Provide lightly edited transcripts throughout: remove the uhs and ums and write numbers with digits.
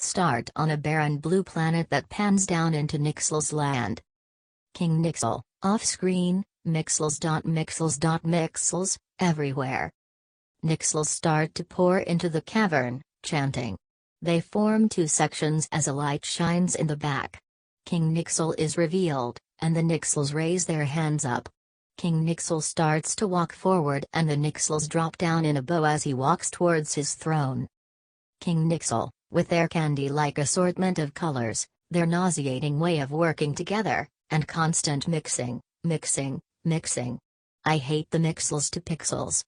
Start on a barren blue planet that pans down into Nixel's land. King Nixel, off-screen, Mixels, everywhere. Nixels start to pour into the cavern, chanting. They form two sections as a light shines in the back. King Nixel is revealed, and the Nixels raise their hands up. King Nixel starts to walk forward and the Nixels drop down in a bow as he walks towards his throne. King Nixel, with their candy-like assortment of colors, their nauseating way of working together, and constant mixing. I hate the Mixels to pixels.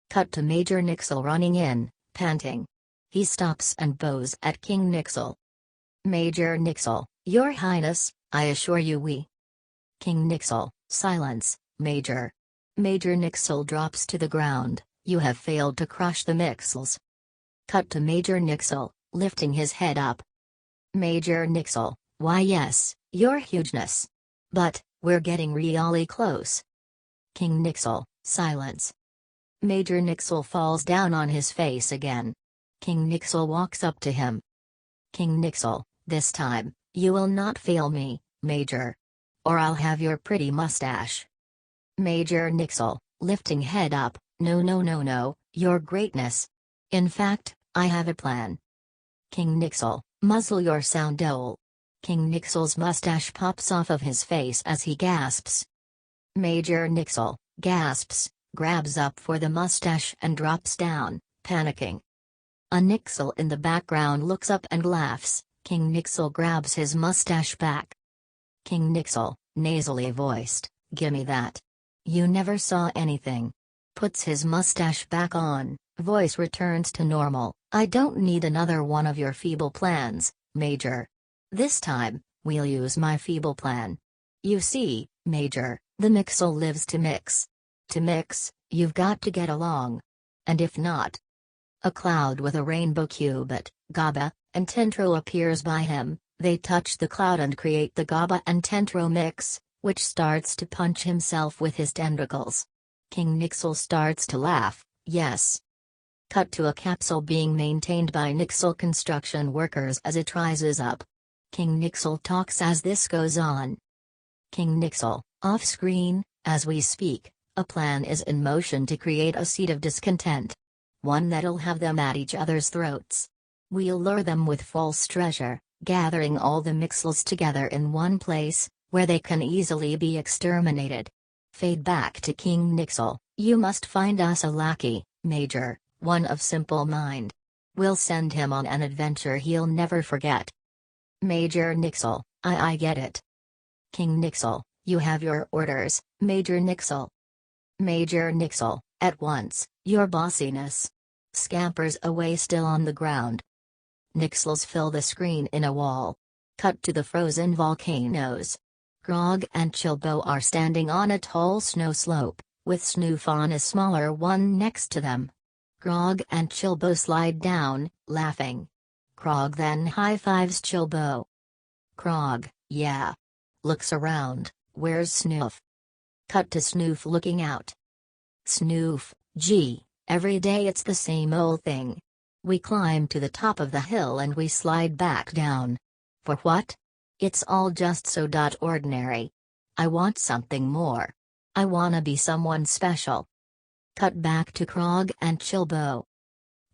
Cut to Major Nixel running in, panting. He stops and bows at King Nixel. Major Nixel, Your Highness, I assure you we. King Nixel, silence, Major. Major Nixel drops to the ground. You have failed to crush the Mixels. Cut to Major Nixel, lifting his head up. Major Nixel, why yes, Your Hugeness. But, we're getting really close. King Nixel, silence. Major Nixel falls down on his face again. King Nixel walks up to him. King Nixel, this time, you will not fail me, Major. Or I'll have your pretty mustache. Major Nixel, lifting head up, no, Your Greatness. In fact, I have a plan. King Nixel, muzzle your sound dole. King Nixel's mustache pops off of his face as he gasps. Major Nixel, gasps, grabs up for the mustache and drops down, panicking. A Nixel in the background looks up and laughs. King Nixel grabs his mustache back. King Nixel, nasally voiced, gimme that. You never saw anything. Puts his mustache back on, voice returns to normal. I don't need another one of your feeble plans, Major. This time, we'll use my feeble plan. You see, Major, the Mixel lives to mix. To mix, you've got to get along. And if not. A cloud with a rainbow cubit, GABA, and Tentro appears by him. They touch the cloud and create the GABA and Tentro mix, which starts to punch himself with his tentacles. King Nixel starts to laugh, yes. Cut to a capsule being maintained by Nixel construction workers as it rises up. King Nixel talks as this goes on. King Nixel, off-screen, as we speak, a plan is in motion to create a seed of discontent. One that'll have them at each other's throats. We'll lure them with false treasure, gathering all the Mixels together in one place, where they can easily be exterminated. Fade back to King Nixel, you must find us a lackey, Major, one of simple mind. We'll send him on an adventure he'll never forget. Major Nixel, I get it. King Nixel, you have your orders, Major Nixel. Major Nixel, at once, your bossiness. Scampers away still on the ground. Nixels fill the screen in a wall. Cut to the frozen volcanoes. Grog and Chilbo are standing on a tall snow slope, with Snoof on a smaller one next to them. Grog and Chilbo slide down, laughing. Grog then high-fives Chilbo. Grog, yeah. Looks around, where's Snoof? Cut to Snoof looking out. Snoof, gee, every day it's the same old thing. We climb to the top of the hill and we slide back down. For what? It's all just so ordinary. I want something more. I wanna be someone special. Cut back to Krog and Chilbo.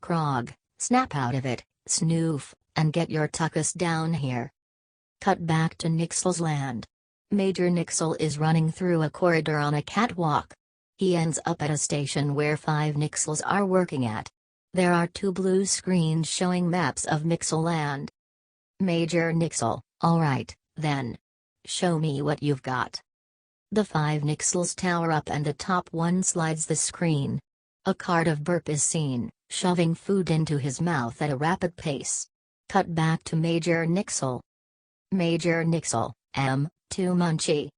Krog, snap out of it, Snoof, and get your tuckus down here. Cut back to Nixel's land. Major Nixel is running through a corridor on a catwalk. He ends up at a station where 5 Nixels are working at. There are 2 blue screens showing maps of Mixel land. Major Nixel, alright, then. Show me what you've got. The 5 Nixels tower up and the top one slides the screen. A cart of Burp is seen, shoving food into his mouth at a rapid pace. Cut back to Major Nixel. Major Nixel, too munchy.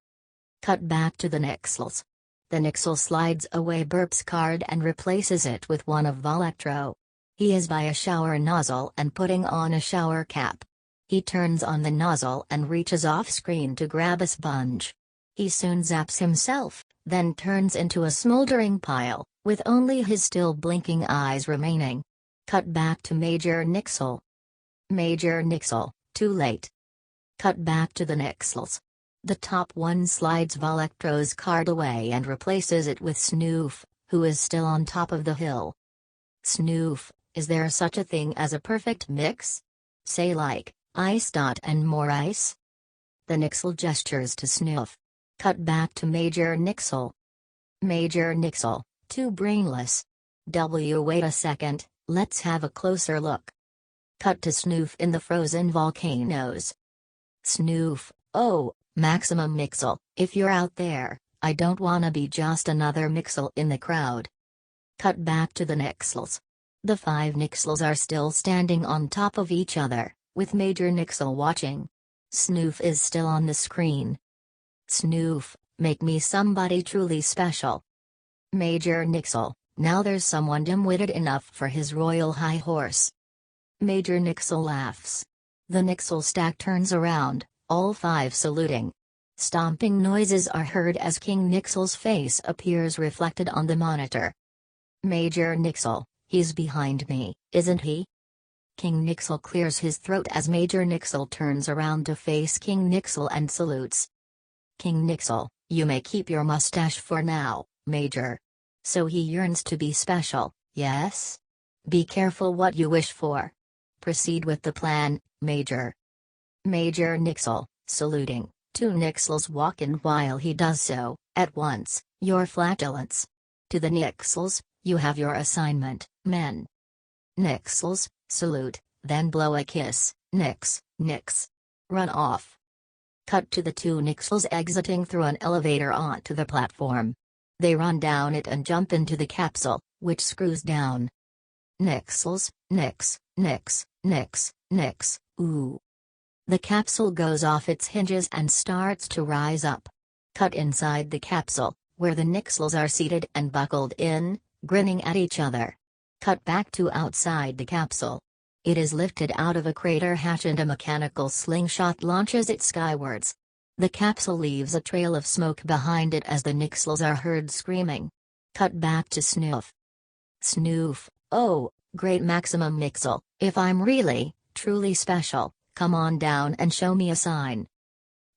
Cut back to the Nixels. The Nixel slides away Burp's card and replaces it with one of Volectro. He is by a shower nozzle and putting on a shower cap. He turns on the nozzle and reaches off-screen to grab a sponge. He soon zaps himself, then turns into a smoldering pile, with only his still blinking eyes remaining. Cut back to Major Nixel. Major Nixel, too late. Cut back to the Nixels. The top one slides Volectro's card away and replaces it with Snoof, who is still on top of the hill. Snoof, is there such a thing as a perfect mix? Say like, ice dot and more ice? The Nixel gestures to Snoof. Cut back to Major Nixel. Major Nixel, too brainless. Wait a second, let's have a closer look. Cut to Snoof in the frozen volcanoes. Snoof, oh, Maximum Mixel, if you're out there, I don't wanna be just another Mixel in the crowd. Cut back to the Nixels. The 5 Nixels are still standing on top of each other, with Major Nixel watching. Snoof is still on the screen. Snoof, make me somebody truly special. Major Nixel, now there's someone dim-witted enough for his royal high horse. Major Nixel laughs. The Nixel stack turns around, all 5 saluting. Stomping noises are heard as King Nixel's face appears reflected on the monitor. Major Nixel, he's behind me, isn't he? King Nixel clears his throat as Major Nixel turns around to face King Nixel and salutes. King Nixel, you may keep your mustache for now, Major. So he yearns to be special, yes? Be careful what you wish for. Proceed with the plan, Major. Major Nixel, saluting, 2 Nixels walk in while he does so, at once, your flatulence. To the Nixels, you have your assignment, men. Nixels, salute, then blow a kiss, Nix. Run off. Cut to the 2 Nixels exiting through an elevator onto the platform. They run down it and jump into the capsule, which screws down. Nixels, Nix, ooh. The capsule goes off its hinges and starts to rise up. Cut inside the capsule, where the Nixels are seated and buckled in, grinning at each other. Cut back to outside the capsule. It is lifted out of a crater hatch and a mechanical slingshot launches it skywards. The capsule leaves a trail of smoke behind it as the Nixels are heard screaming. Cut back to Snoof. Snoof, oh, great Maximum Mixel, if I'm really, truly special, come on down and show me a sign.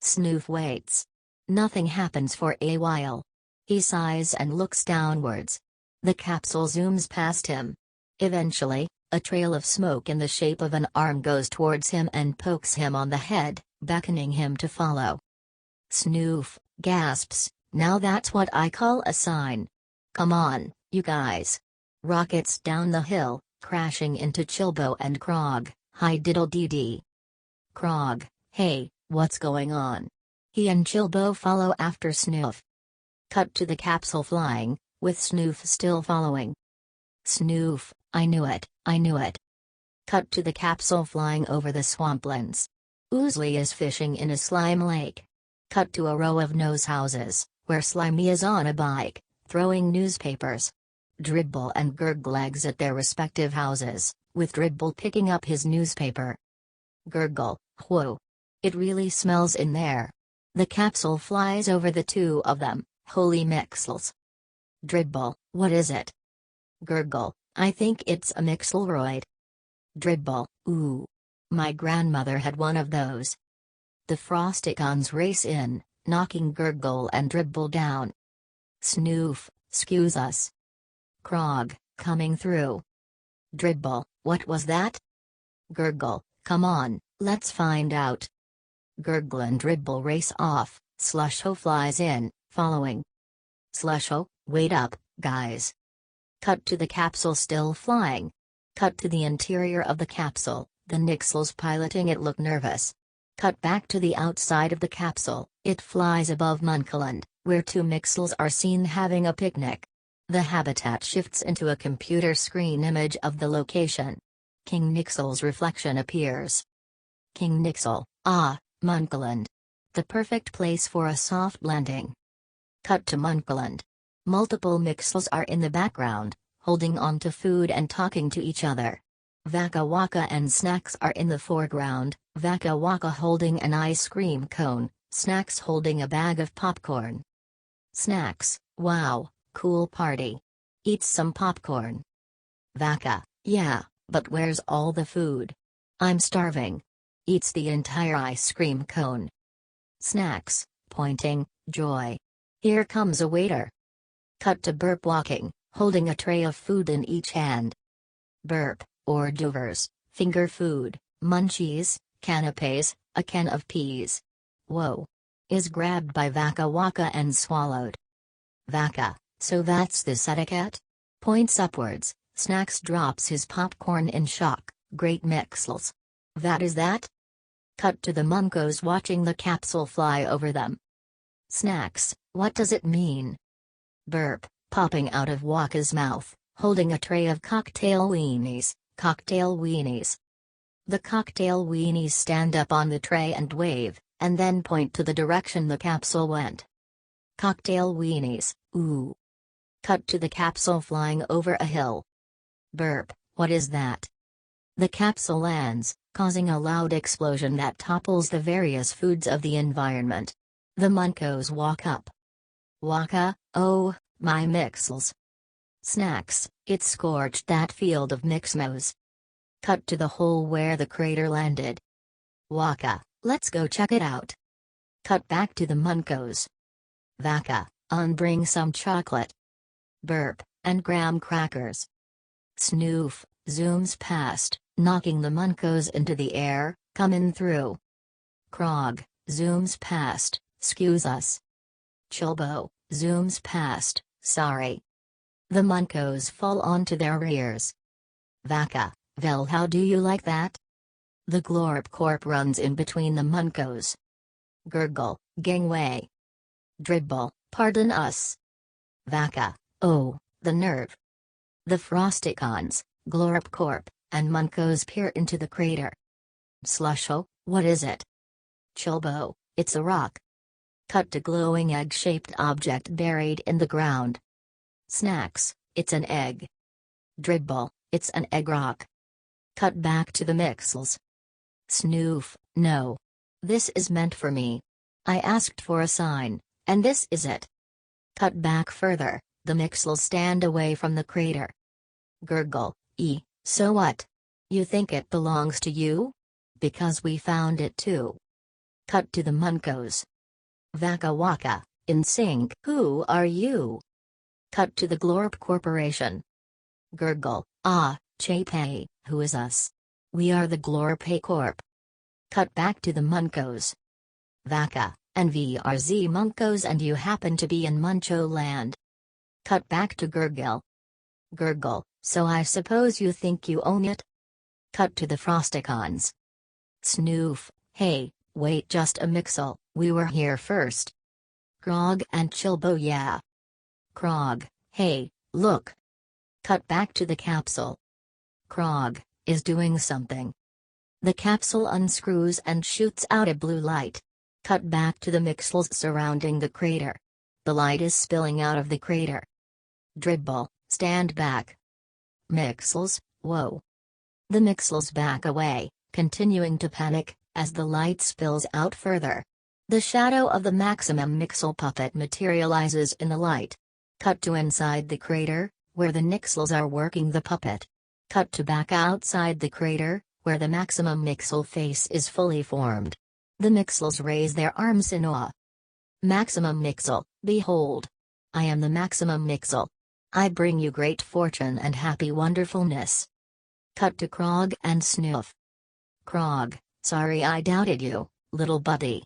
Snoof waits. Nothing happens for a while. He sighs and looks downwards. The capsule zooms past him. Eventually, a trail of smoke in the shape of an arm goes towards him and pokes him on the head, beckoning him to follow. Snoof gasps, now that's what I call a sign. Come on, you guys. Rockets down the hill, crashing into Chilbo and Krog, hi diddle dee dee. Krog, hey, what's going on? He and Chilbo follow after Snoof. Cut to the capsule flying, with Snoof still following. Snoof, I knew it. Cut to the capsule flying over the swamplands. Oozly is fishing in a slime lake. Cut to a row of nose houses, where Slimy is on a bike, throwing newspapers. Dribble and Gurgle exit their respective houses, with Dribble picking up his newspaper. Gurgle, whoa. It really smells in there. The capsule flies over the 2 of them, holy Mixels. Dribble, what is it? Gurgle, I think it's a Mixelroid. Dribble, ooh. My grandmother had one of those. The Frosticons race in, knocking Gurgle and Dribble down. Snoof, excuse us. Krog, coming through. Dribble, what was that? Gurgle, come on, let's find out. Gurgle and Dribble race off, Slusho flies in, following. Slusho, wait up, guys. Cut to the capsule still flying. Cut to the interior of the capsule, the Nixels piloting it look nervous. Cut back to the outside of the capsule, it flies above Munkeland, where 2 Mixels are seen having a picnic. The habitat shifts into a computer screen image of the location. King Nixel's reflection appears. King Nixel, ah, Munkeland. The perfect place for a soft landing. Cut to Munkeland. Multiple Mixels are in the background, holding on to food and talking to each other. Vaka Waka and Snacks are in the foreground, Vaka Waka holding an ice cream cone, Snacks holding a bag of popcorn. Snacks, wow, cool party. Eat some popcorn. Vaka, yeah, but where's all the food? I'm starving. Eats the entire ice cream cone. Snacks, pointing, joy. Here comes a waiter. Cut to Burp walking, holding a tray of food in each hand. Burp, hors d'oeuvres, finger food, munchies, canapes, a can of peas. Whoa. Is grabbed by Vaka Waka and swallowed. Vaka, so that's this etiquette? Points upwards, Snacks drops his popcorn in shock, great Mixels. That is that? Cut to the Munkos watching the capsule fly over them. Snacks, what does it mean? Burp, popping out of Waka's mouth, holding a tray of cocktail weenies, cocktail weenies. The cocktail weenies stand up on the tray and wave, and then point to the direction the capsule went. Cocktail weenies, ooh. Cut to the capsule flying over a hill. Burp, what is that? The capsule lands, causing a loud explosion that topples the various foods of the environment. The Munkos walk up. Waka, oh, my Mixels. Snacks, it scorched that field of Mixmos. Cut to the hole where the crater landed. Waka, let's go check it out. Cut back to the Munkos. Vaka, unbring some chocolate. Burp, and graham crackers. Snoof, zooms past, knocking the Munkos into the air, comin' through. Krog, zooms past, excuse us. Chilbo, zooms past, sorry. The Munkos fall onto their rears. Vaka, well, how do you like that? The Glorp Corp runs in between the Munkos. Gurgle, gangway. Dribble, pardon us. Vaka, oh, the nerve. The Frosticons, Glorp Corp, and Munkos peer into the crater. Slusho, what is it? Chilbo, it's a rock. Cut to glowing egg-shaped object buried in the ground. Snacks, it's an egg. Dribble, it's an egg rock. Cut back to the Mixels. Snoof, no. This is meant for me. I asked for a sign, and this is it. Cut back further, the Mixels stand away from the crater. Gurgle, so what? You think it belongs to you? Because we found it too. Cut to the Munkos. Vaka Waka, in sync. Who are you? Cut to the Glorp Corporation. Gurgle, Chepe, who is us? We are the Glorp Corp. Cut back to the Munkos. Vaka, and VRZ Munkos, and you happen to be in Muncho land. Cut back to Gurgle. Gurgle, so I suppose you think you own it? Cut to the Frosticons. Snoof, hey, wait just a Mixel, we were here first. Krog and Chilbo, yeah. Krog, hey, look. Cut back to the capsule. Krog is doing something. The capsule unscrews and shoots out a blue light. Cut back to the Mixels surrounding the crater. The light is spilling out of the crater. Dribble, stand back. Mixels, whoa. The Mixels back away, continuing to panic, as the light spills out further. The shadow of the Maximum Mixel puppet materializes in the light. Cut to inside the crater, where the Nixels are working the puppet. Cut to back outside the crater, where the Maximum Mixel face is fully formed. The Mixels raise their arms in awe. Maximum Mixel, behold. I am the Maximum Mixel. I bring you great fortune and happy wonderfulness. Cut to Krog and Snoof. Krog, sorry I doubted you, little buddy.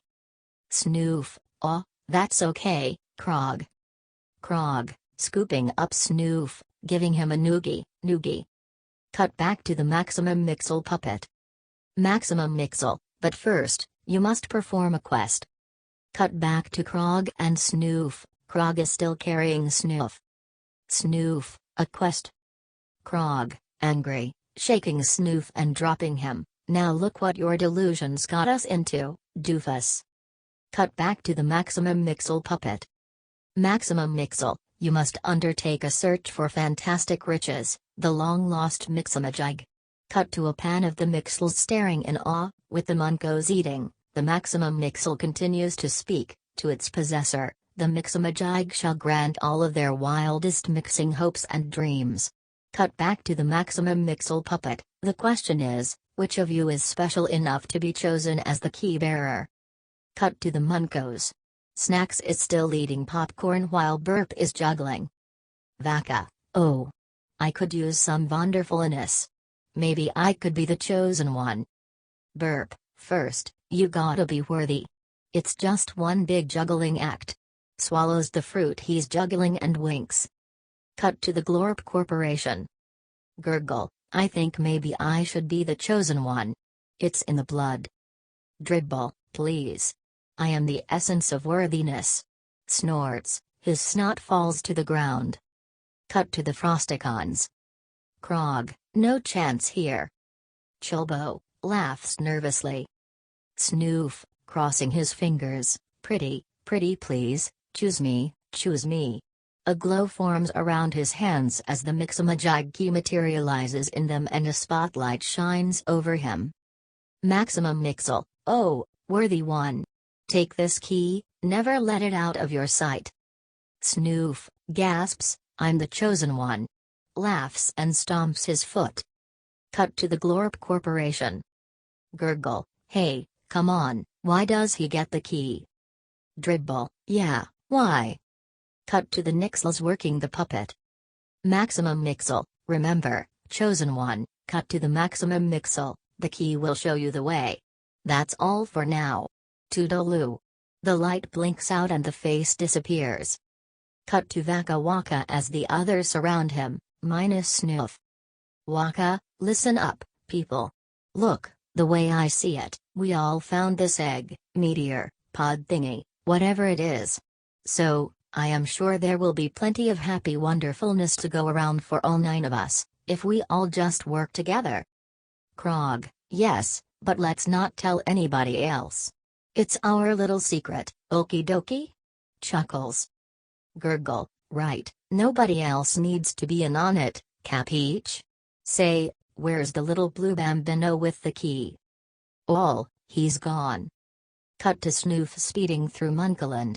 Snoof, oh, that's okay, Krog. Krog, scooping up Snoof, giving him a noogie. Cut back to the Maximum Mixel puppet. Maximum Mixel, but first, you must perform a quest. Cut back to Krog and Snoof. Krog is still carrying Snoof. Snoof, a quest. Krog, angry, shaking Snoof and dropping him. Now look what your delusions got us into, doofus. Cut back to the Maximum Mixel puppet. Maximum Mixel, you must undertake a search for fantastic riches, the long-lost mixamajig. Cut to a pan of the Mixels staring in awe, with the Munkos eating. The Maximum Mixel continues to speak, to its possessor, the mixamajig shall grant all of their wildest mixing hopes and dreams. Cut back to the Maximum Mixel puppet, The question is, which of you is special enough to be chosen as the key bearer? Cut to the Muncos. Snacks is still eating popcorn while Burp is juggling. Vaca, oh. I could use some wonderfulness. Maybe I could be the chosen one. Burp, first, you gotta be worthy. It's just one big juggling act. Swallows the fruit he's juggling and winks. Cut to the Glorp Corporation. Gurgle, I think maybe I should be the chosen one. It's in the blood. Dribble, please. I am the essence of worthiness. Snorts, his snot falls to the ground. Cut to the Frosticons. Krog, no chance here. Chilbo, laughs nervously. Snoof, crossing his fingers, pretty please, choose me, choose me. A glow forms around his hands as the mixamajig key materializes in them and a spotlight shines over him. Maximum Mixel, oh, worthy one. Take this key, never let it out of your sight. Snoof, gasps, I'm the chosen one. Laughs and stomps his foot. Cut to the Glorp Corporation. Gurgle, hey, come on, why does he get the key? Dribble, yeah, why? Cut to the Nixels working the puppet. Maximum Mixel, remember, chosen one. Cut to the Maximum Mixel, the key will show you the way. That's all for now. Toodaloo. The light blinks out and the face disappears. Cut to Vaca Waka as the others surround him, minus Snoof. Waka, listen up, people. Look, the way I see it, we all found this egg, meteor, pod thingy, whatever it is. So, I am sure there will be plenty of happy wonderfulness to go around for all 9 of us, if we all just work together. Krog, yes, but let's not tell anybody else. It's our little secret, okie dokie? Chuckles. Gurgle, right, nobody else needs to be in on it, capiche? Say, where's the little blue bambino with the key? Oh, he's gone. Cut to Snoof speeding through Munkaland.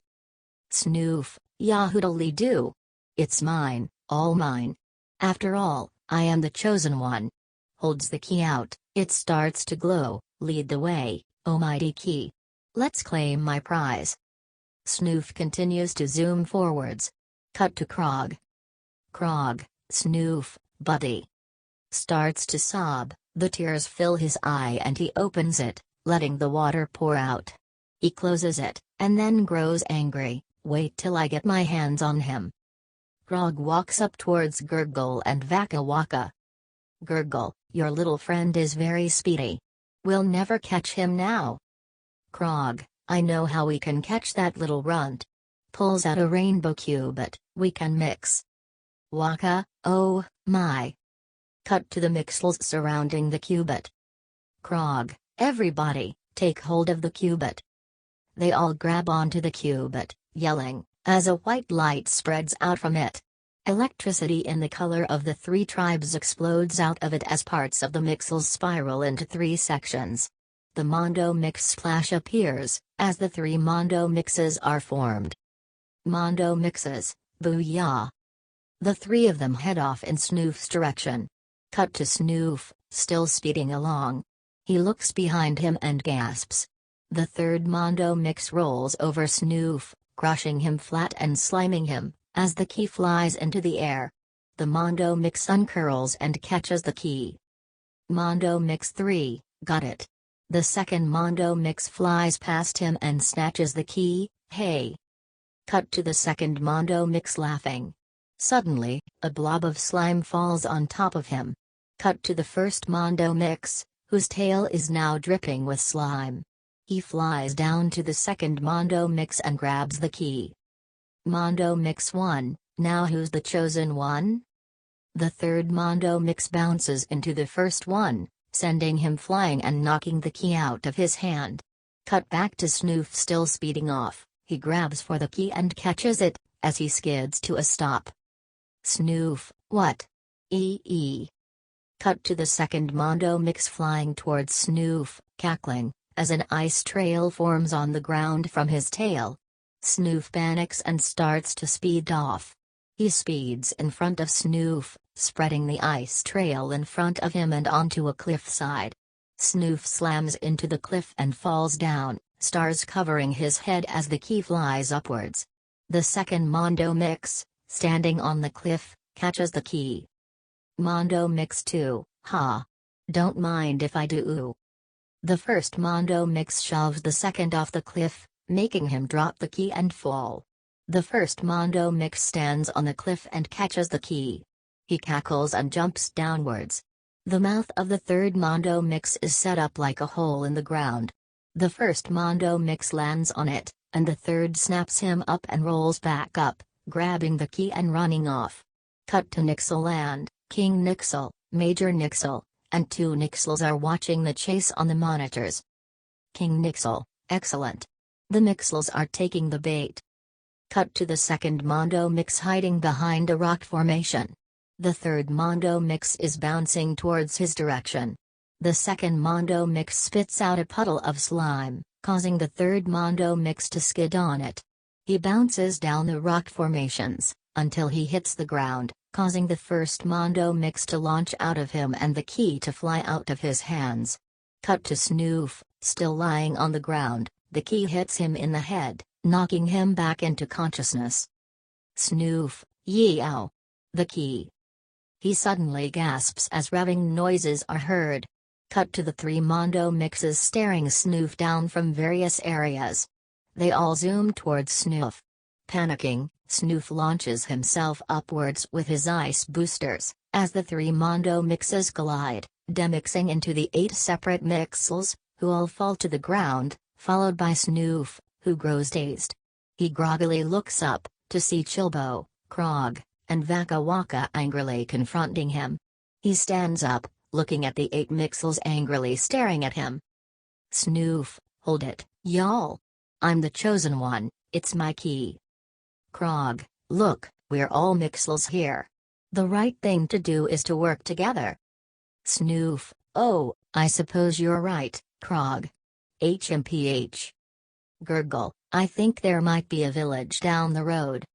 Snoof, yahoodly-doo. It's mine, all mine. After all, I am the chosen one. Holds the key out, it starts to glow, lead the way, oh mighty key. Let's claim my prize. Snoof continues to zoom forwards. Cut to Krog. Krog, Snoof, buddy. Starts to sob, the tears fill his eye and he opens it, letting the water pour out. He closes it, and then grows angry, wait till I get my hands on him. Krog walks up towards Gurgle and Vaca Waka. Gurgle, your little friend is very speedy. We'll never catch him now. Krog, I know how we can catch that little runt. Pulls out a rainbow cubit, we can mix. Waka, oh, my. Cut to the Mixels surrounding the cubit. Krog, everybody, take hold of the cubit. They all grab onto the cubit, yelling, as a white light spreads out from it. Electricity in the color of the 3 tribes explodes out of it as parts of the Mixels spiral into 3 sections. The Mondo Mix splash appears, as the 3 Mondo Mixes are formed. Mondo Mixes, booyah! The 3 of them head off in Snoof's direction. Cut to Snoof, still speeding along. He looks behind him and gasps. The 3rd Mondo Mix rolls over Snoof, crushing him flat and sliming him, as the key flies into the air. The Mondo Mix uncurls and catches the key. Mondo Mix 3, got it. The 2nd Mondo Mix flies past him and snatches the key, hey. Cut to the 2nd Mondo Mix laughing. Suddenly, a blob of slime falls on top of him. Cut to the 1st Mondo Mix, whose tail is now dripping with slime. He flies down to the 2nd Mondo Mix and grabs the key. Mondo Mix 1, now who's the chosen one? The 3rd Mondo Mix bounces into the 1st one, sending him flying and knocking the key out of his hand. Cut back to Snoof still speeding off, he grabs for the key and catches it, as he skids to a stop. Snoof, what? Cut to the 2nd Mondo Mix flying towards Snoof, cackling, as an ice trail forms on the ground from his tail. Snoof panics and starts to speed off. He speeds in front of Snoof, spreading the ice trail in front of him and onto a cliffside. Snoof slams into the cliff and falls down, stars covering his head as the key flies upwards. The second Mondo Mix, standing on the cliff, catches the key. Mondo Mix 2, ha. Don't mind if I do. The first Mondo Mix shoves the second off the cliff, making him drop the key and fall. The first Mondo Mix stands on the cliff and catches the key. He cackles and jumps downwards. The mouth of the third Mondo Mix is set up like a hole in the ground. The first Mondo Mix lands on it, and the third snaps him up and rolls back up, grabbing the key and running off. Cut to Nixel and King Nixel, Major Nixel, and two Nixels are watching the chase on the monitors. King Nixel, excellent. The Mixels are taking the bait. Cut to the second Mondo Mix hiding behind a rock formation. The third Mondo Mix is bouncing towards his direction. The second Mondo Mix spits out a puddle of slime, causing the third Mondo Mix to skid on it. He bounces down the rock formations, until he hits the ground, causing the first Mondo Mix to launch out of him and the key to fly out of his hands. Cut to Snoof, still lying on the ground, the key hits him in the head, knocking him back into consciousness. Snoof, yeow. The key. He suddenly gasps as revving noises are heard. Cut to the three Mondo Mixes staring Snoof down from various areas. They all zoom towards Snoof. Panicking, Snoof launches himself upwards with his ice boosters, as the three Mondo Mixes collide, demixing into the 8 separate Mixels, who all fall to the ground, followed by Snoof, who grows dazed. He groggily looks up, to see Chilbo, Krog, and Waka Waka angrily confronting him. He stands up, looking at the 8 Mixels angrily staring at him. Snoof, hold it, y'all. I'm the chosen one, it's my key. Krog, look, we're all Mixels here. The right thing to do is to work together. Snoof, oh, I suppose you're right, Krog. HMPH. Gurgle, I think there might be a village down the road.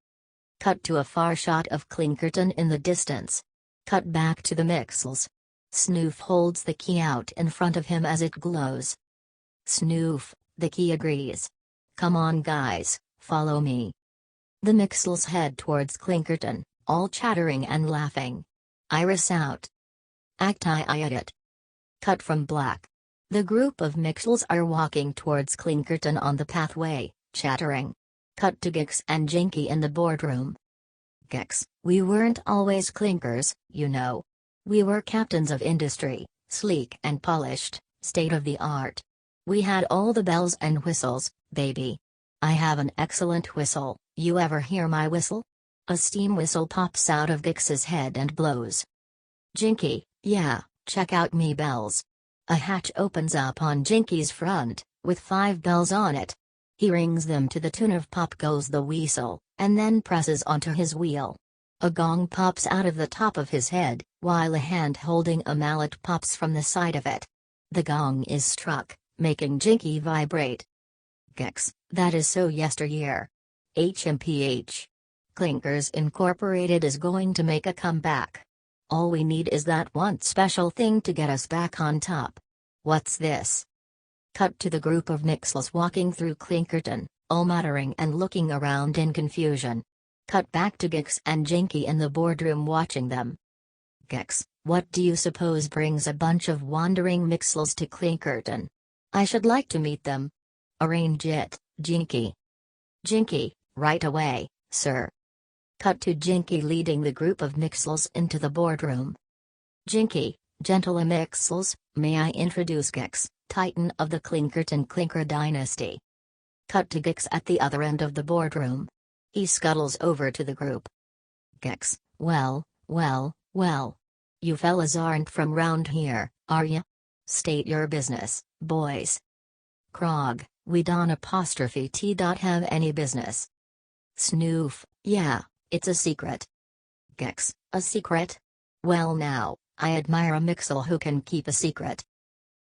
Cut to a far shot of Clinkerton in the distance. Cut back to the Mixels. Snoof holds the key out in front of him as it glows. Snoof, the key agrees. Come on guys, follow me. The Mixels head towards Clinkerton, all chattering and laughing. Iris out. Act-I-it. Cut from black. The group of Mixels are walking towards Clinkerton on the pathway, chattering. Cut to Gix and Jinky in the boardroom. Gix, we weren't always Clinkers, you know. We were captains of industry, sleek and polished, state-of-the-art. We had all the bells and whistles, baby. I have an excellent whistle, you ever hear my whistle? A steam whistle pops out of Gix's head and blows. Jinky, yeah, check out me bells. A hatch opens up on Jinky's front, with 5 bells on it. He rings them to the tune of "Pop Goes the Weasel," and then presses onto his wheel. A gong pops out of the top of his head, while a hand holding a mallet pops from the side of it. The gong is struck, making Jinky vibrate. Gix, that is so yesteryear. HMPH. Clinkers Incorporated is going to make a comeback. All we need is that one special thing to get us back on top. What's this? Cut to the group of Mixels walking through Clinkerton, all muttering and looking around in confusion. Cut back to Gix and Jinky in the boardroom watching them. Gix, what do you suppose brings a bunch of wandering Mixels to Clinkerton? I should like to meet them. Arrange it, Jinky. Jinky, right away, sir. Cut to Jinky leading the group of Mixels into the boardroom. Jinky, gentle Mixels, may I introduce Gix, Titan of the Clinkerton Clinker dynasty. Cut to Gix at the other end of the boardroom. He scuttles over to the group. Gix, well. You fellas aren't from round here, are ya? State your business, boys. Krog, we don't have any business. Snoof, yeah, it's a secret. Gix, a secret? Well now, I admire a Mixel who can keep a secret.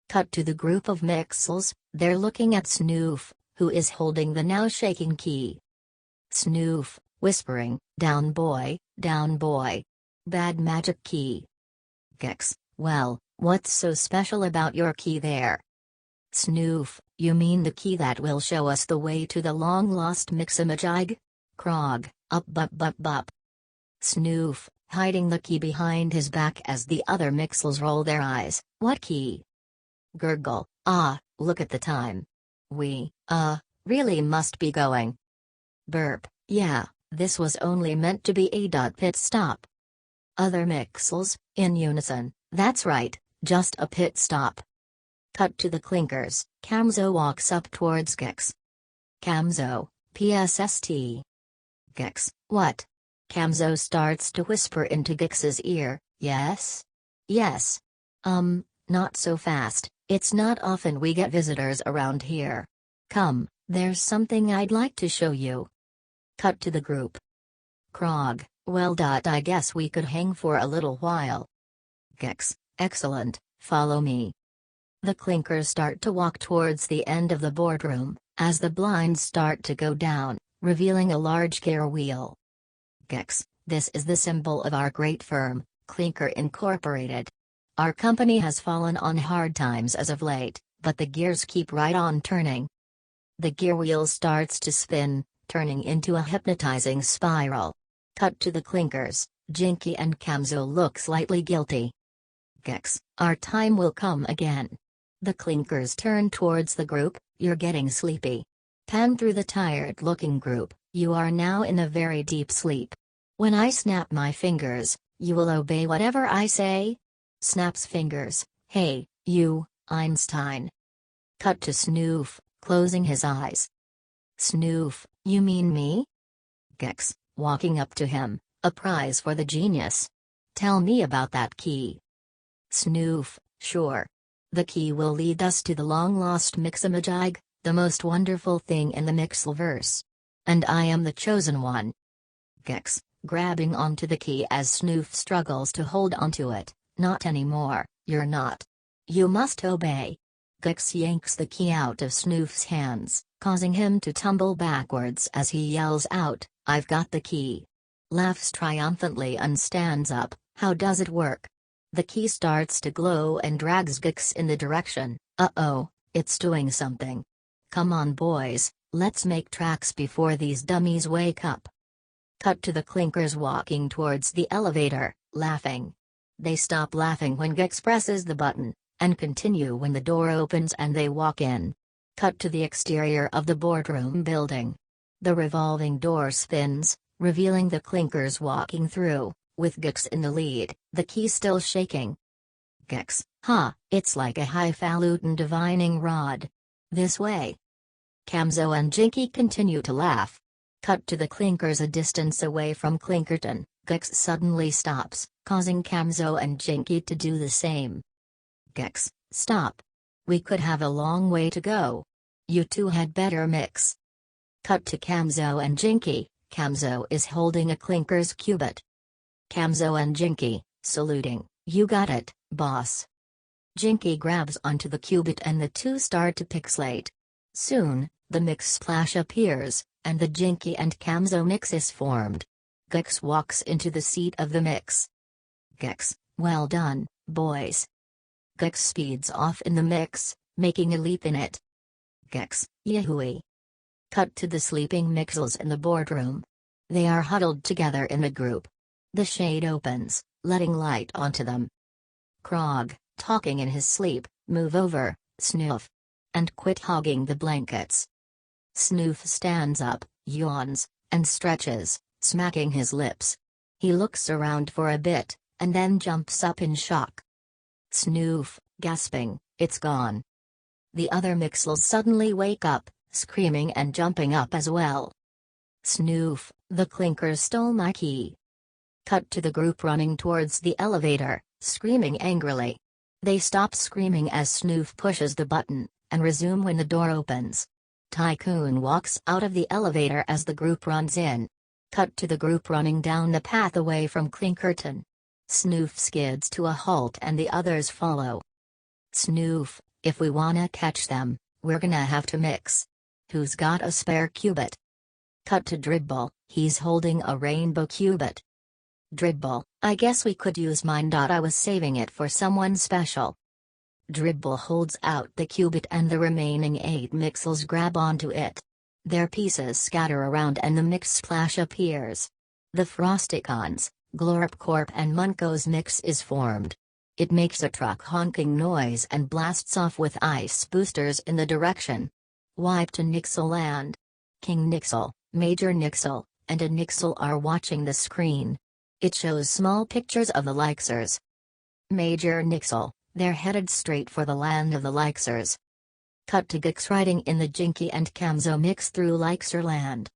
Cut to the group of Mixels, they're looking at Snoof, who is holding the now shaking key. Snoof, whispering, down boy, Bad magic key. Gex, well, what's so special about your key there? Snoof, you mean the key that will show us the way to the long-lost mixamajig? Krog, up bup bup bup. Snoof, hiding the key behind his back as the other Mixels roll their eyes. What key? Gurgle, look at the time. We, really must be going. Burp, yeah, this was only meant to be a pit stop. Other Mixels, in unison, that's right, just a pit stop. Cut to the Clinkers. Camzo walks up towards Gex. Camzo, PSST. Gex, what? Camzo starts to whisper into Gex's ear, yes? Yes. Not so fast, it's not often we get visitors around here. Come, there's something I'd like to show you. Cut to the group. Krog, well, I guess we could hang for a little while. Gex, excellent, follow me. The Clinkers start to walk towards the end of the boardroom, as the blinds start to go down, revealing a large gear wheel. Gex, this is the symbol of our great firm, Clinker Incorporated. Our company has fallen on hard times as of late, but the gears keep right on turning. The gear wheel starts to spin, turning into a hypnotizing spiral. Cut to the Clinkers. Jinky and Camzo look slightly guilty. Gex, our time will come again. The Clinkers turn towards the group. You're getting sleepy. Pan through the tired-looking group. You are now in a very deep sleep. When I snap my fingers, you will obey whatever I say? Snaps fingers. Hey, you, Einstein. Cut to Snoof, closing his eyes. Snoof, you mean me? Gex, walking up to him, a prize for the genius. Tell me about that key. Snoof, sure. The key will lead us to the long-lost mixamajig, the most wonderful thing in the Mixelverse. And I am the chosen one. Gex, grabbing onto the key as Snoof struggles to hold onto it. Not anymore, you're not. You must obey. Gex yanks the key out of Snoof's hands, causing him to tumble backwards as he yells out, I've got the key. Laughs triumphantly and stands up. How does it work? The key starts to glow and drags Gex in the direction. Uh-oh, it's doing something. Come on boys, let's make tracks before these dummies wake up. Cut to the Clinkers walking towards the elevator, laughing. They stop laughing when Gex presses the button, and continue when the door opens and they walk in. Cut to the exterior of the boardroom building. The revolving door spins, revealing the Clinkers walking through, with Gex in the lead, the key still shaking. Gex, it's like a highfalutin divining rod. This way. Camzo and Jinky continue to laugh. Cut to the Clinkers a distance away from Clinkerton. Gex suddenly stops, causing Camzo and Jinky to do the same. Gex, stop. We could have a long way to go. You two had better mix. Cut to Camzo and Jinky. Camzo is holding a Clinkers cubit. Camzo and Jinky, saluting, you got it, boss. Jinky grabs onto the cubit and the two start to pixelate. Soon, the mix splash appears, and the Jinky and Camzo mix is formed. Gex walks into the seat of the mix. Gex, well done, boys. Gex speeds off in the mix, making a leap in it. Gex, yahooey. Cut to the sleeping Mixels in the boardroom. They are huddled together in a group. The shade opens, letting light onto them. Krog, talking in his sleep, move over, Snoof. And quit hogging the blankets. Snoof stands up, yawns, and stretches, smacking his lips. He looks around for a bit, and then jumps up in shock. Snoof, gasping, it's gone. The other Mixels suddenly wake up, screaming and jumping up as well. Snoof, the Clinkers stole my key. Cut to the group running towards the elevator, screaming angrily. They stop screaming as Snoof pushes the button, and resume when the door opens. Tycoon walks out of the elevator as the group runs in. Cut to the group running down the path away from Clinkerton. Snoof skids to a halt and the others follow. Snoof, if we wanna catch them, we're gonna have to mix. Who's got a spare cubit? Cut to Dribble, he's holding a rainbow cubit. Dribble, I guess we could use mine. I was saving it for someone special. Dribble holds out the cubit and the remaining 8 Mixels grab onto it. Their pieces scatter around and the mix splash appears. The Frosticons, Glorpcorp and Munko's mix is formed. It makes a truck honking noise and blasts off with ice boosters in the direction. Wipe to Nixel land. King Nixel, Major Nixel, and a Nixel are watching the screen. It shows small pictures of the Lixers. Major Nixel, they're headed straight for the land of the Lixers. Cut to Gix riding in the Jinky and Camzo mix through Lixer land.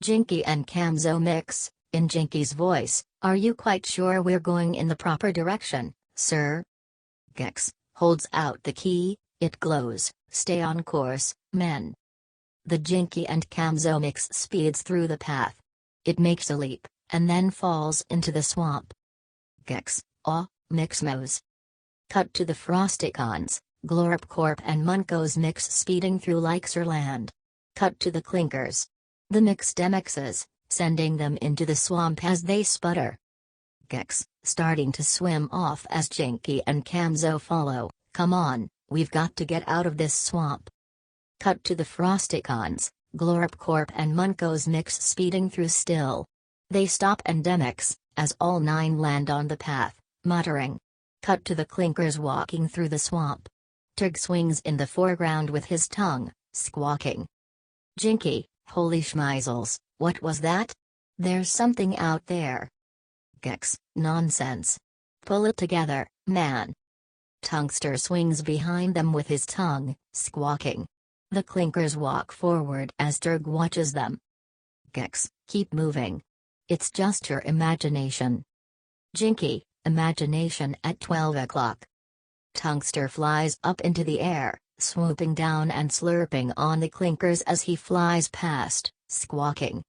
Jinky and Camzo mix, in Jinky's voice, are you quite sure we're going in the proper direction, sir? Gix holds out the key, it glows, stay on course, men. The Jinky and Camzo mix speeds through the path. It makes a leap, and then falls into the swamp. Gix, Mixmos. Cut to the Frosticons, Glorpcorp and Munko's mix speeding through Lixer land. Cut to the Clinkers. The mix demixes, sending them into the swamp as they sputter. Gix, starting to swim off as Jinky and Camzo follow. Come on, we've got to get out of this swamp. Cut to the Frosticons, Glorpcorp and Munko's mix speeding through still. They stop and demix, as all 9 land on the path, muttering. Cut to the Clinkers walking through the swamp. Turg swings in the foreground with his tongue, squawking. Jinky, holy schmeisels, what was that? There's something out there. Gix, nonsense. Pull it together, man. Tungster swings behind them with his tongue, squawking. The Clinkers walk forward as Turg watches them. Gix, keep moving. It's just your imagination. Jinky, imagination at 12 o'clock. Tungster flies up into the air, swooping down and slurping on the Clinkers as he flies past, squawking.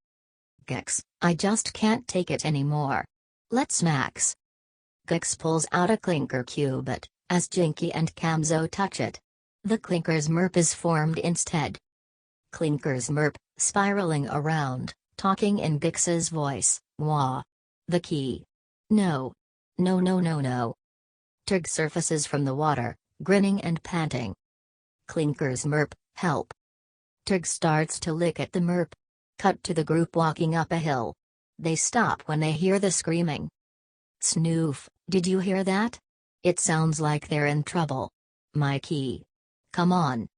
Gix, I just can't take it anymore. Let's max. Gix pulls out a Clinker cubit, as Jinky and Camzo touch it. The Clinkers merp is formed instead. Clinkers merp, spiraling around, talking in Gix's voice, wah. The key. No. No no no no. Turg surfaces from the water, grinning and panting. Clinkers merp, help. Turg starts to lick at the merp. Cut to the group walking up a hill. They stop when they hear the screaming. Snoof, did you hear that? It sounds like they're in trouble. My key. Come on.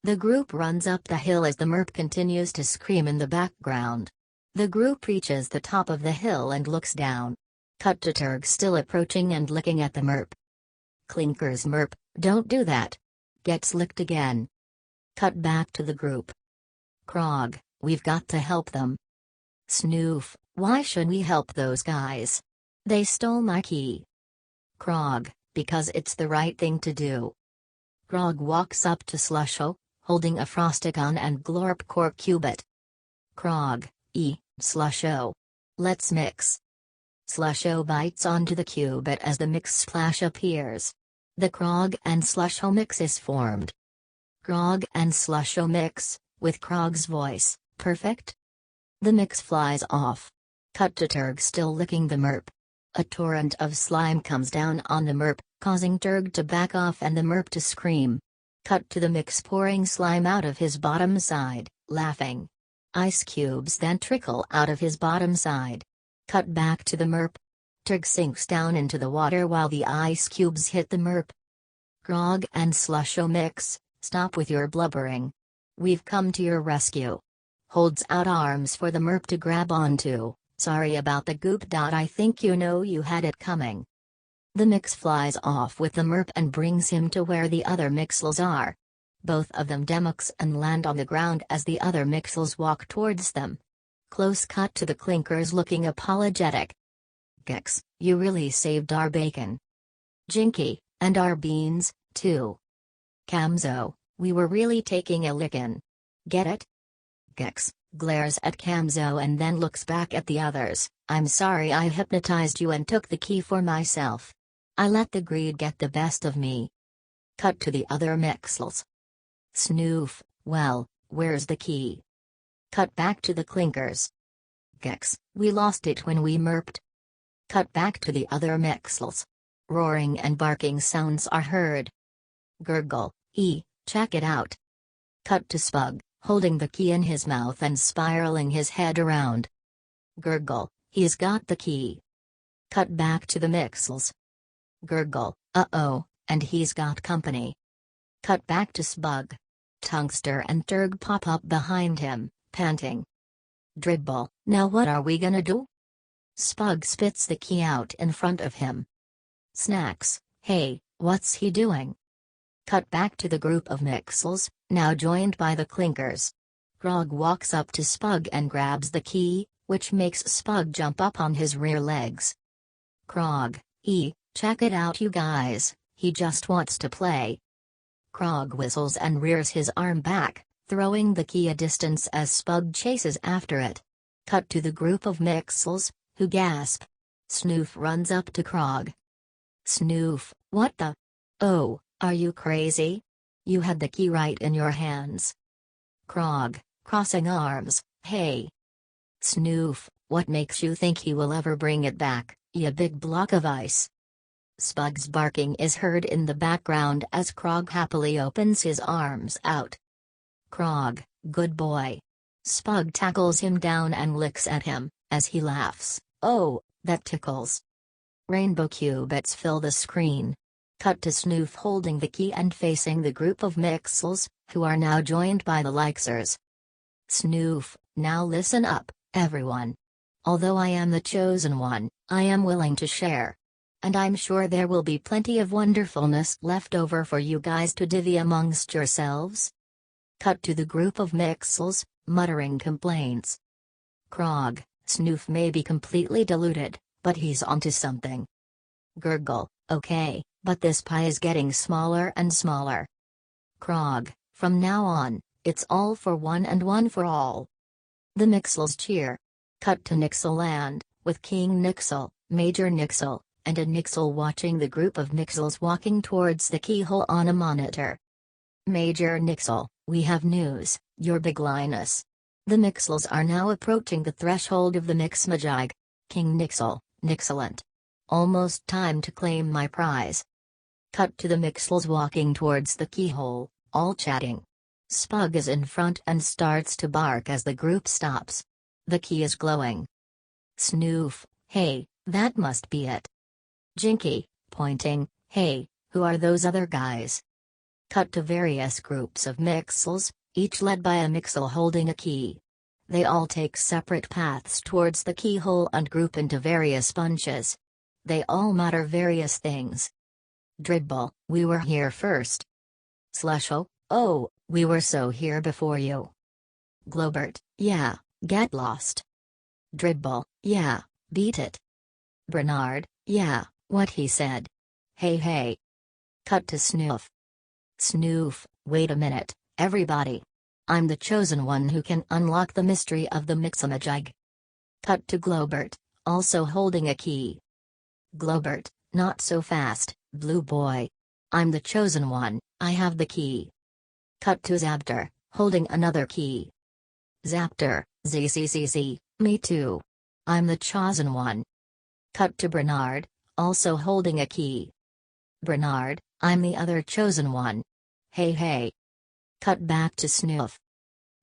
The group runs up the hill as the merp continues to scream in the background. The group reaches the top of the hill and looks down. Cut to Turg still approaching and licking at the merp. Clinkers merp, don't do that. Gets licked again. Cut back to the group. Krog, we've got to help them. Snoof, why should we help those guys? They stole my key. Krog, because it's the right thing to do. Krog walks up to Slusho, holding a Frosticon and Glorpcorp cubit. Krog, Slusho. Let's mix. Slusho bites onto the cubit as the mix splash appears. The Krog and Slusho mix is formed. Krog and Slusho mix, with Krog's voice, perfect? The mix flies off. Cut to Turg still licking the merp. A torrent of slime comes down on the merp, causing Turg to back off and the merp to scream. Cut to the mix pouring slime out of his bottom side, laughing. Ice cubes then trickle out of his bottom side. Cut back to the merp. Turg sinks down into the water while the ice cubes hit the merp. Krog and Slusho mix, stop with your blubbering. We've come to your rescue. Holds out arms for the merp to grab onto. Sorry about the goop. I think you know you had it coming. The mix flies off with the merp and brings him to where the other Mixels are. Both of them demux and land on the ground as the other Mixels walk towards them. Close cut to the Clinkers looking apologetic. Gix, you really saved our bacon. Jinky, and our beans, too. Camzo, we were really taking a lickin'. Get it? Gix glares at Camzo and then looks back at the others. I'm sorry I hypnotized you and took the key for myself. I let the greed get the best of me. Cut to the other Mixels. Snoof, well, where's the key? Cut back to the Clinkers. Gix, we lost it when we merped. Cut back to the other Mixels. Roaring and barking sounds are heard. Gurgle, check it out. Cut to Spug, holding the key in his mouth and spiraling his head around. Gurgle, he's got the key. Cut back to the Mixels. Gurgle, uh-oh, and he's got company. Cut back to Spug. Tungster and Turg pop up behind him, panting. Dribble, now what are we gonna do? Spug spits the key out in front of him. Snacks, hey, what's he doing? Cut back to the group of Mixels, now joined by the Clinkers. Grog walks up to Spug and grabs the key, which makes Spug jump up on his rear legs. Krog, check it out you guys, he just wants to play. Krog whistles and rears his arm back, throwing the key a distance as Spug chases after it. Cut to the group of Mixels, who gasp. Snoof runs up to Krog. Snoof, what the? Oh, are you crazy? You had the key right in your hands. Krog, crossing arms, hey. Snoof, what makes you think he will ever bring it back, ya big block of ice? Spug's barking is heard in the background as Krog happily opens his arms out. Krog, good boy. Spug tackles him down and licks at him, as he laughs, oh, that tickles. Rainbow cubits fill the screen. Cut to Snoof holding the key and facing the group of Mixels, who are now joined by the Likesers. Snoof, now listen up, everyone. Although I am the chosen one, I am willing to share. And I'm sure there will be plenty of wonderfulness left over for you guys to divvy amongst yourselves. Cut to the group of Mixels, muttering complaints. Krog, Snoof may be completely deluded, but he's onto something. Gurgle, okay, but this pie is getting smaller and smaller. Krog, from now on, it's all for one and one for all. The Mixels cheer. Cut to Nixel land, with King Nixel, Major Nixel, and a Nixel watching the group of Mixels walking towards the keyhole on a monitor. Major Nixel, we have news, your big Linus. The Mixels are now approaching the threshold of the mixamajig. King Nixel, Nixelent. Almost time to claim my prize. Cut to the Mixels walking towards the keyhole, all chatting. Spug is in front and starts to bark as the group stops. The key is glowing. Snoof, hey, that must be it. Jinky, pointing, hey, who are those other guys? Cut to various groups of Mixels, each led by a Mixel holding a key. They all take separate paths towards the keyhole and group into various bunches. They all mutter various things. Dribble, we were here first. Slusho, oh, we were so here before you. Globert, yeah, get lost. Dribble, yeah, beat it. Bernard, yeah, what he said. Hey. Cut to Snoof. Snoof, wait a minute, everybody. I'm the chosen one who can unlock the mystery of the mixamajig. Cut to Globert, also holding a key. Globert, not so fast, blue boy. I'm the chosen one, I have the key. Cut to Zapter, holding another key. Zapter, zzz, me too. I'm the chosen one. Cut to Bernard, also holding a key. Bernard, I'm the other chosen one. Hey. Cut back to Snoof.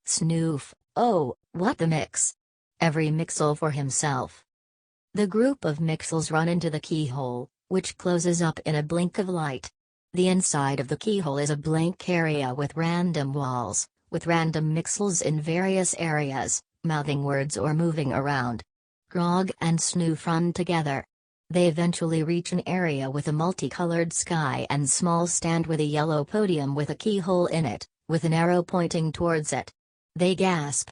Snoof, oh, what the mix? Every Mixel for himself. The group of Mixels run into the keyhole, which closes up in a blink of light. The inside of the keyhole is a blank area with random walls, with random Mixels in various areas, mouthing words or moving around. Grog and Snoof run together. They eventually reach an area with a multicolored sky and small stand with a yellow podium with a keyhole in it, with an arrow pointing towards it. They gasp.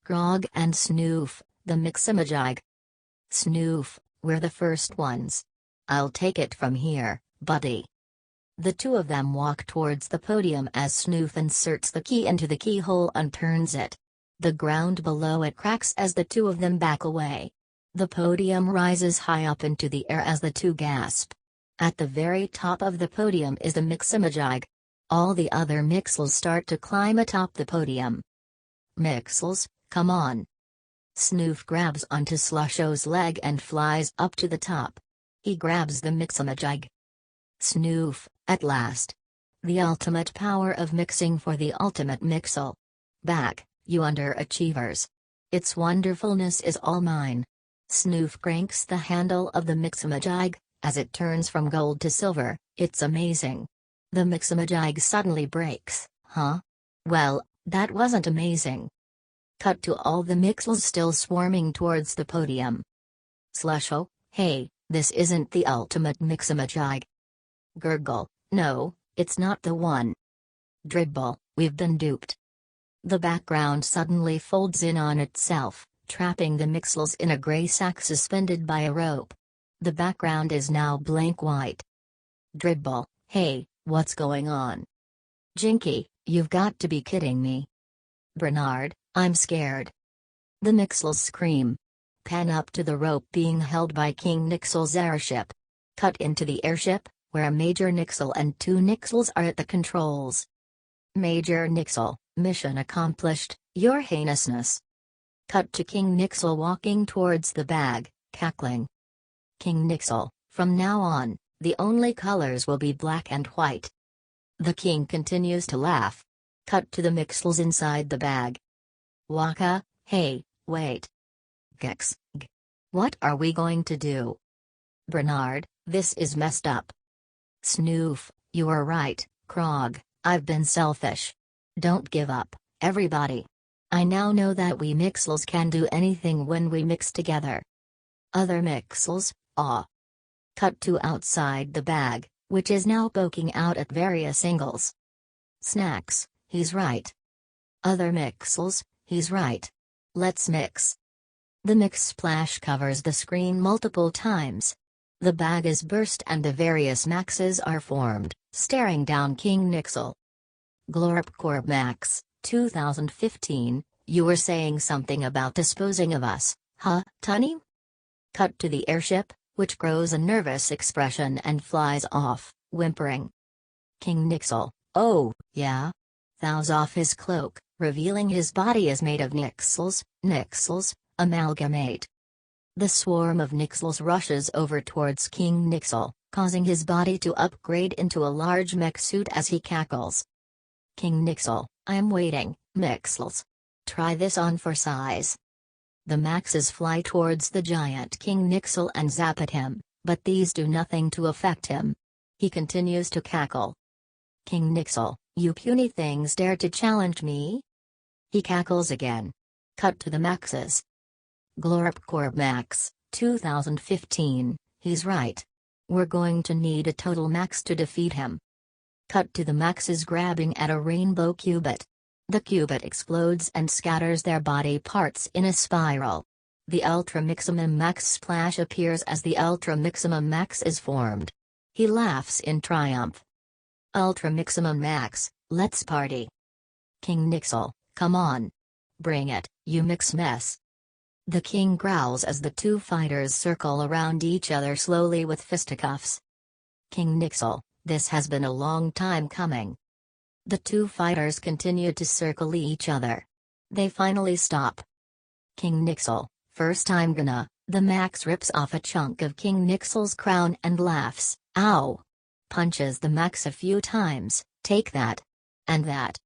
Grog and Snoof, the mixamajig. Snoof, we're the first ones. I'll take it from here, buddy. The two of them walk towards the podium as Snoof inserts the key into the keyhole and turns it. The ground below it cracks as the two of them back away. The podium rises high up into the air as the two gasp. At the very top of the podium is the mixamajig. All the other Mixels start to climb atop the podium. Mixels, come on. Snoof grabs onto Slusho's leg and flies up to the top. He grabs the mixamajig. Snoof, at last. The ultimate power of mixing for the ultimate Mixel. Back, you underachievers. Its wonderfulness is all mine. Snoof cranks the handle of the mixamajig. As it turns from gold to silver, it's amazing. The mixamajig suddenly breaks, huh? Well, that wasn't amazing. Cut to all the Mixels still swarming towards the podium. Slusho, hey, this isn't the ultimate mixamajig. Gurgle, no, it's not the one. Dribble, we've been duped. The background suddenly folds in on itself, trapping the Mixels in a gray sack suspended by a rope. The background is now blank white. Dribble, hey, what's going on? Jinky, you've got to be kidding me. Bernard, I'm scared. The Mixels scream. Pan up to the rope being held by King Nixel's airship. Cut into the airship, where Major Nixel and 2 Nixels are at the controls. Major Nixel, mission accomplished, Your Heinousness. Cut to King Nixel walking towards the bag, cackling. King Nixel, from now on, the only colors will be black and white. The king continues to laugh. Cut to the Mixels inside the bag. Waka, hey, wait. Gex, what are we going to do? Bernard, this is messed up. Snoof, you are right, Krog, I've been selfish. Don't give up, everybody. I now know that we Mixels can do anything when we mix together. Other Mixels, aw. Cut to outside the bag, which is now poking out at various angles. Snacks, he's right. Other Mixels, he's right. Let's mix. The mix splash covers the screen multiple times. The bag is burst and the various Maxes are formed, staring down King Nixel. Glorpcorp Max, 2015, you were saying something about disposing of us, huh, Tunny? Cut to the airship, which grows a nervous expression and flies off, whimpering. King Nixel, oh, yeah? Thaws off his cloak, revealing his body is made of Nixels, amalgamate. The swarm of Nixels rushes over towards King Nixel, causing his body to upgrade into a large mech suit as he cackles. King Nixel, I'm waiting, Mixels. Try this on for size. The Maxes fly towards the giant King Nixel and zap at him, but these do nothing to affect him. He continues to cackle. King Nixel, you puny things dare to challenge me? He cackles again. Cut to the Maxes. Glorpcorp Max, 2015, he's right. We're going to need a total Max to defeat him. Cut to the Maxes grabbing at a rainbow cubit. The cubit explodes and scatters their body parts in a spiral. The Ultra Miximum Max splash appears as the Ultra Miximum Max is formed. He laughs in triumph. Ultra Miximum Max, let's party. King Nixel, come on. Bring it, you mix mess. The king growls as the 2 fighters circle around each other slowly with fisticuffs. King Nixel, this has been a long time coming. The 2 fighters continue to circle each other. They finally stop. King Nixel, first I'm gonna, the Max rips off a chunk of King Nixel's crown and laughs, ow! Punches the Max a few times, take that. And that.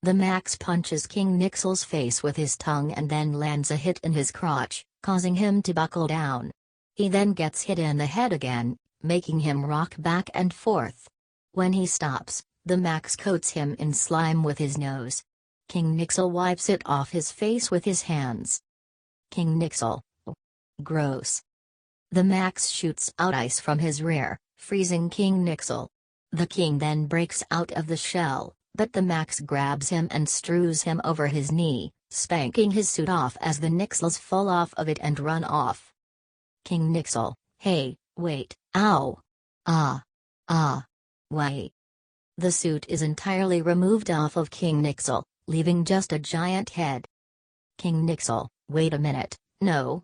The Max punches King Nixel's face with his tongue and then lands a hit in his crotch, causing him to buckle down. He then gets hit in the head again, making him rock back and forth. When he stops, the Max coats him in slime with his nose. King Nixel wipes it off his face with his hands. King Nixel. Gross. The Max shoots out ice from his rear, freezing King Nixel. The king then breaks out of the shell, but the Max grabs him and strews him over his knee, spanking his suit off as the Nixels fall off of it and run off. King Nixel, hey, wait, ow. Wait. The suit is entirely removed off of King Nixel, leaving just a giant head. King Nixel, wait a minute, no.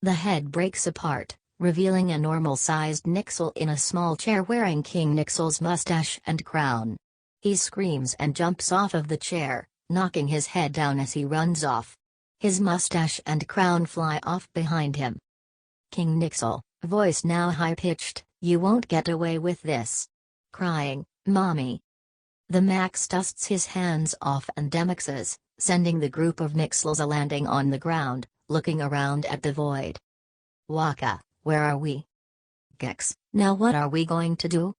The head breaks apart, revealing a normal-sized Nixel in a small chair wearing King Nixel's mustache and crown. He screams and jumps off of the chair, knocking his head down as he runs off. His mustache and crown fly off behind him. King Nixel, voice now high-pitched, "You won't get away with this." Crying, "Mommy." The Max dusts his hands off and demixes, sending the group of Nixels a landing on the ground, looking around at the void. "Waka, where are we?" "Gex, now what are we going to do?"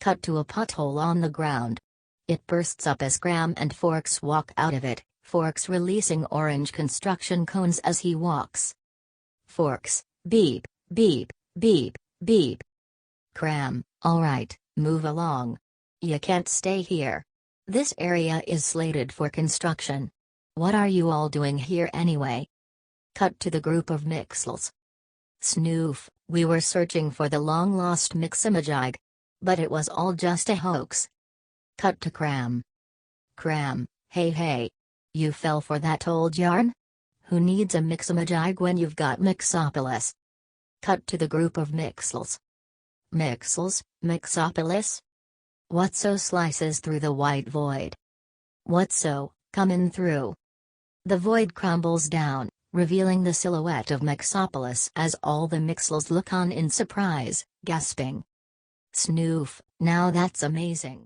Cut to a pothole on the ground. It bursts up as Graham and Forks walk out of it, Forks releasing orange construction cones as he walks. Forks, "Beep, beep, beep, beep." Graham, "Alright, move along. You can't stay here. This area is slated for construction. What are you all doing here anyway?" Cut to the group of Mixels. "Snoof, we were searching for the long-lost mixamajig. But it was all just a hoax." Cut to Cram. "Cram, hey. You fell for that old yarn? Who needs a mixamajig when you've got Mixopolis?" Cut to the group of Mixels. "Mixels, Mixopolis? What so?" slices through the white void. "What so, comin' through?" The void crumbles down, revealing the silhouette of Mixopolis as all the Mixels look on in surprise, gasping. "Snoof, now that's amazing."